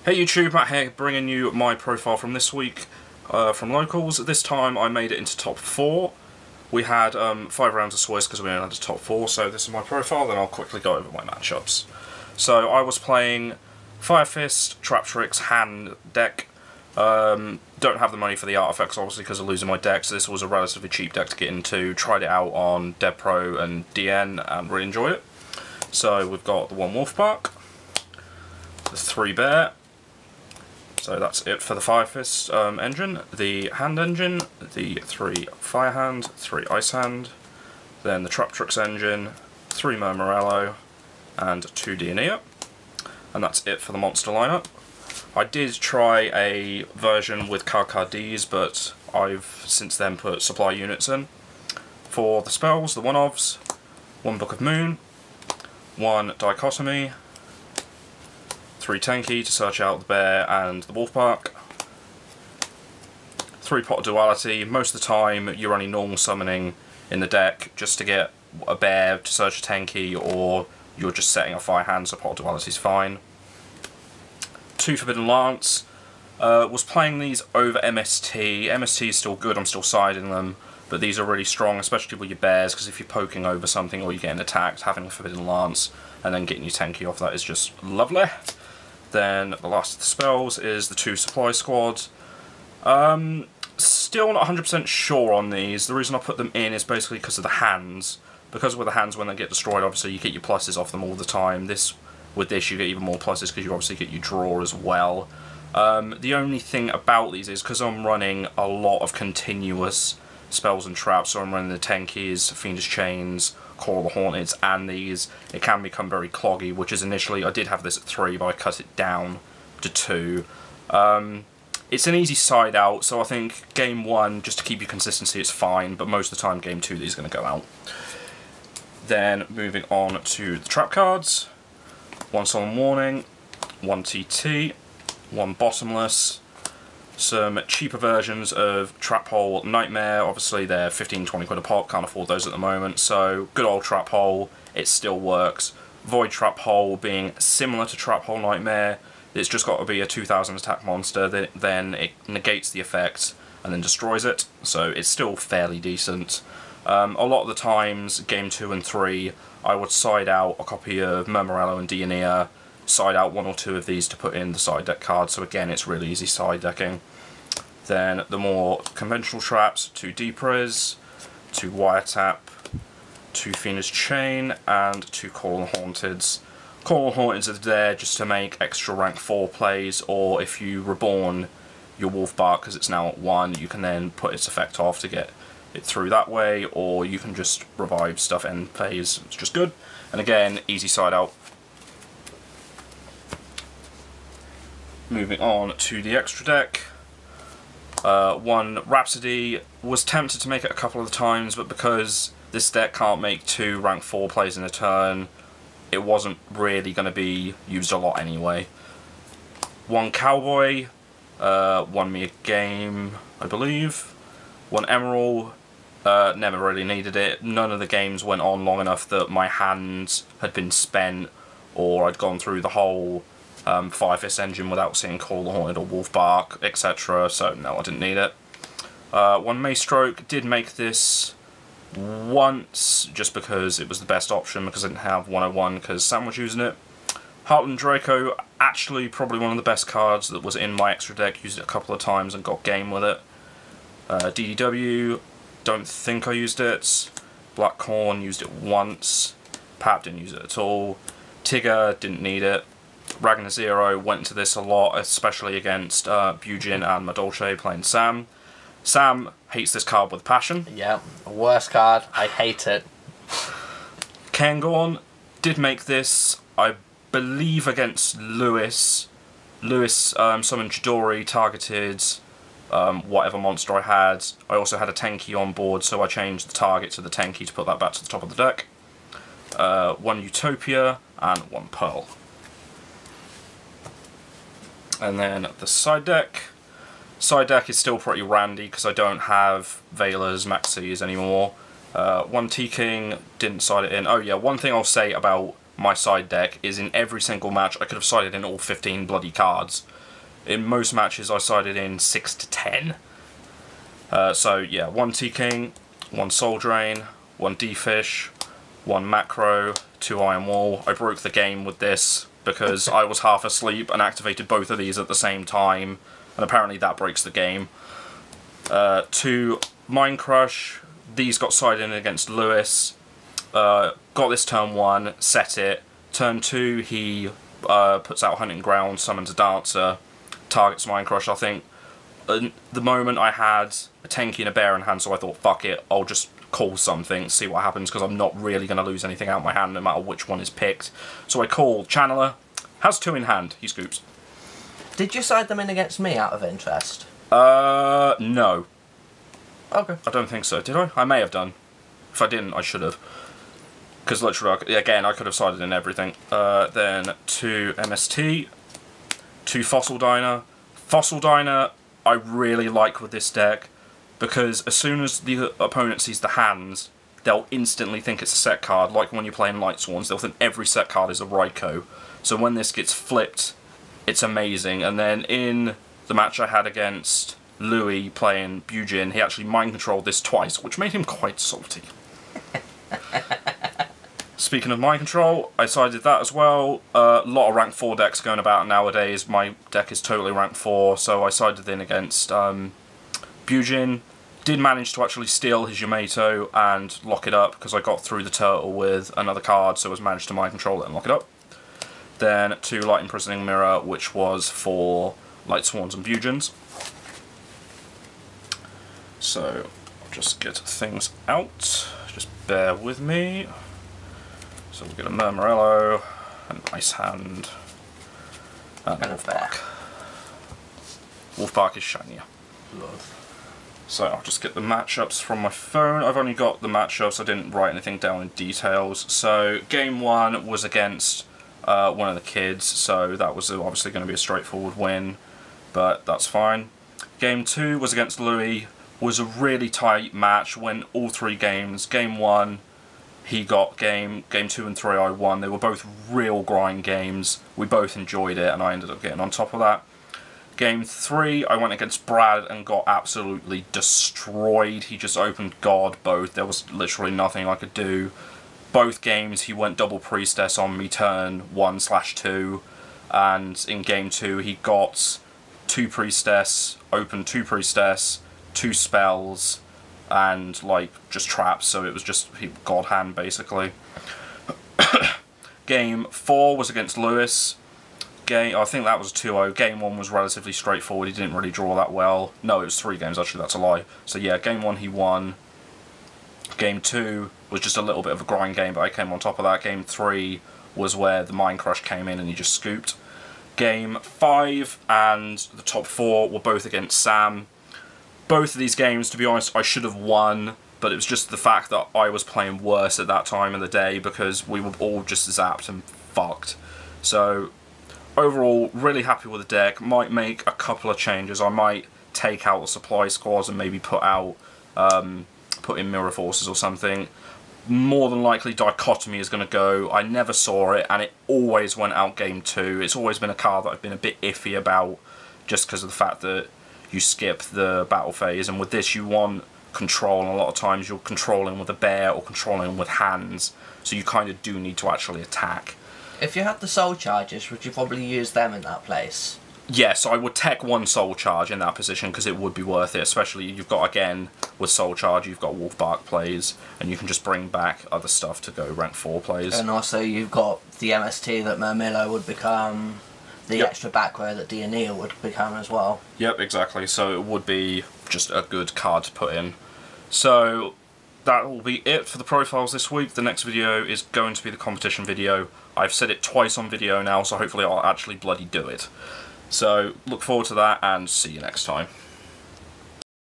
Hey YouTube, Matt here, bringing you my profile from this week from locals. This time I made it into top 4. We had 5 rounds of Swiss because we only had a top 4, so this is my profile, then I'll quickly go over my matchups. So I was playing Fire Fist, Traptrix, hand deck. Don't have the money for the artifacts obviously because of losing my deck, so this was a relatively cheap deck to get into. Tried it out on Dev Pro and DN and really enjoyed it. So we've got the 1 Wolf Bark, the 3 Bear. So that's it for the Fire Fist engine, the hand engine, the 3 Fire Hand, 3 Ice Hand, then the Traptrix engine, 3 Murmurello, and 2 Dioneer. And that's it for the monster lineup. I did try a version with card Ds, but I've since then put supply units in. For the spells, the 1-ofs, 1 Book of Moon, 1 Dichotomy, 3 Tenki to search out the Bear and the Wolf Bark, 3 Pot of Duality. Most of the time you're only normal summoning in the deck just to get a Bear to search a Tenki, or you're just setting a Fire Hand, so Pot of Duality is fine. 2 Forbidden Lance. Was playing these over MST. MST is still good, I'm still siding them, but these are really strong, especially with your Bears, because if you're poking over something or you're getting attacked, having a Forbidden Lance and then getting your Tenki off that is just lovely. Then the last of the spells is the 2 Supply Squads. Still not 100% sure on these. The reason I put them in is basically because of the hands. Because with the hands, when they get destroyed, obviously you get your pluses off them all the time. With this you get even more pluses because you obviously get your draw as well. The only thing about these is because I'm running a lot of continuous spells and traps, so I'm running the Tenkis, Fiendish Chains, Call of the Haunted, and these, it can become very cloggy, which is initially, I did have this at 3, but I cut it down to 2. It's an easy side out, so I think game 1, just to keep your consistency, it's fine, but most of the time game 2 these are going to go out. Then moving on to the trap cards, 1 Solemn Warning, 1 TT, 1 Bottomless, some cheaper versions of Trap Hole Nightmare. Obviously they're 15-20 quid a pop, can't afford those at the moment, so good old Trap Hole, it still works. Void Trap Hole being similar to Trap Hole Nightmare, it's just got to be a 2000 attack monster, then it negates the effect and then destroys it, so it's still fairly decent. A lot of the times, game 2 and 3, I would side out a copy of Murmurello and Dioneer, side out 1 or 2 of these to put in the side deck cards, so again it's really easy side decking. Then the more conventional traps, 2 Deep Res, 2 Wiretap, 2 Fiendish Chain, and 2 Call of the Haunteds. Call of the Haunteds are there just to make extra rank 4 plays, or if you reborn your Wolf Bark because it's now at 1, you can then put its effect off to get it through that way, or you can just revive stuff end phase, it's just good. And again, easy side out. Moving on to the extra deck, 1 Rhapsody. Was tempted to make it a couple of times, but because this deck can't make 2 rank 4 plays in a turn, it wasn't really going to be used a lot anyway. 1 Cowboy, won me a game, I believe. 1 Emerald, never really needed it. None of the games went on long enough that my hands had been spent, or I'd gone through the whole Fire Fist engine without seeing Call the Haunted or Wolf Bark, etc. So no, I didn't need it. 1 Maystroke, did make this once just because it was the best option, because I didn't have 101 because Sam was using it. Heartland Draco, actually probably one of the best cards that was in my extra deck, used it a couple of times and got game with it. DDW, don't think I used it. Black Corn, used it once. Pap, didn't use it at all. Tigger, didn't need it. Ragnar Zero, went into this a lot, especially against Bujin and Madolche playing Sam. Sam hates this card with passion. Yeah, worst card, I hate it. Kangorn did make this, I believe, against Lewis. Lewis summoned Chidori, targeted whatever monster I had. I also had a Tenki on board, so I changed the target to the Tenki to put that back to the top of the deck. 1 Utopia and 1 Pearl. And then the side deck. Side deck is still pretty randy because I don't have Veilers, Maxis anymore. 1 T-King, didn't side it in. Oh yeah, one thing I'll say about my side deck is in every single match I could have sided in all 15 bloody cards. In most matches I sided in 6 to 10. So yeah, 1 T-King, 1 Soul Drain, 1 D-Fish, 1 Macro, 2 Iron Wall. I broke the game with this because I was half asleep and activated both of these at the same time, and apparently that breaks the game. 2 Mind Crush. These got sided in against Lewis. Got this turn 1, set it. Turn 2, he puts out Hunting Ground, summons a Dancer, targets Mind Crush. I think at the moment I had a Tenki and a Bear in hand, so I thought, fuck it, I'll just call something, see what happens, because I'm not really going to lose anything out of my hand no matter which one is picked. So I call Channeler, has 2 in hand, he scoops. Did you side them in against me out of interest? No. Okay. I don't think so, did I? I may have done. If I didn't, I should have. Because literally, again, I could have sided in everything. Then 2 MST, 2 Fossil Diner. Fossil Diner I really like with this deck, because as soon as the opponent sees the hands, they'll instantly think it's a set card. Like when you're playing Light Swans, they'll think every set card is a Raikou. So when this gets flipped, it's amazing. And then in the match I had against Louis playing Bujin, he actually mind controlled this twice, which made him quite salty. Speaking of mind control, I sided that as well. A lot of rank 4 decks going about nowadays. My deck is totally rank 4, so I sided in against Bujin. Did manage to actually steal his Yamato and lock it up, because I got through the turtle with another card, so I managed to mind control it and lock it up. Then 2 Light Imprisoning Mirror, which was for Light Swans and Bujins. So, I'll just get things out. Just bear with me. So we'll get a Murmurello, an Ice Hand, and a Wolfbark. Wolfbark is shinier. So I'll just get the matchups from my phone. I've only got the matchups, I didn't write anything down in details. So game 1 was against one of the kids, so that was obviously going to be a straightforward win, but that's fine. Game 2 was against Louis, was a really tight match, went all 3 games. Game 1, he got game 2 and 3 I won. They were both real grind games. We both enjoyed it, and I ended up getting on top of that. Game 3, I went against Brad and got absolutely destroyed. He just opened God both. There was literally nothing I could do. Both games he went double Priestess on me turn 1/2, and in game 2 he got 2 Priestess, opened 2 Priestess, 2 spells, and like just traps, so it was just God hand basically. Game 4 was against Lewis. I think that was 2-0. Game 1 was relatively straightforward. He didn't really draw that well. No, it was 3 games actually, that's a lie. So yeah, game 1 he won. Game 2 was just a little bit of a grind game, but I came on top of that. Game 3 was where the Mind Crush came in and he just scooped. Game 5 and the top 4 were both against Sam. Both of these games, to be honest, I should have won, but it was just the fact that I was playing worse at that time of the day because we were all just zapped and fucked. So, overall, really happy with the deck. Might make a couple of changes. I might take out the supply squads and maybe put in Mirror Forces or something. More than likely, Dichotomy is going to go. I never saw it, and it always went out game 2. It's always been a card that I've been a bit iffy about, just because of the fact that you skip the battle phase, and with this you want control, and a lot of times you're controlling with a bear or controlling with hands, so you kind of do need to actually attack. If you had the soul charges, would you probably use them in that place? Yes, I would tech 1 soul charge in that position because it would be worth it, especially you've got, again, with soul charge you've got Wolfbark plays, and you can just bring back other stuff to go rank 4 plays. And also you've got the MST that Murmillo would become, the extra back row that Dioneel would become as well. Yep, exactly, so it would be just a good card to put in. So that will be it for the profiles this week. The next video is going to be the competition video. I've said it twice on video now, so hopefully I'll actually bloody do it. So look forward to that and see you next time.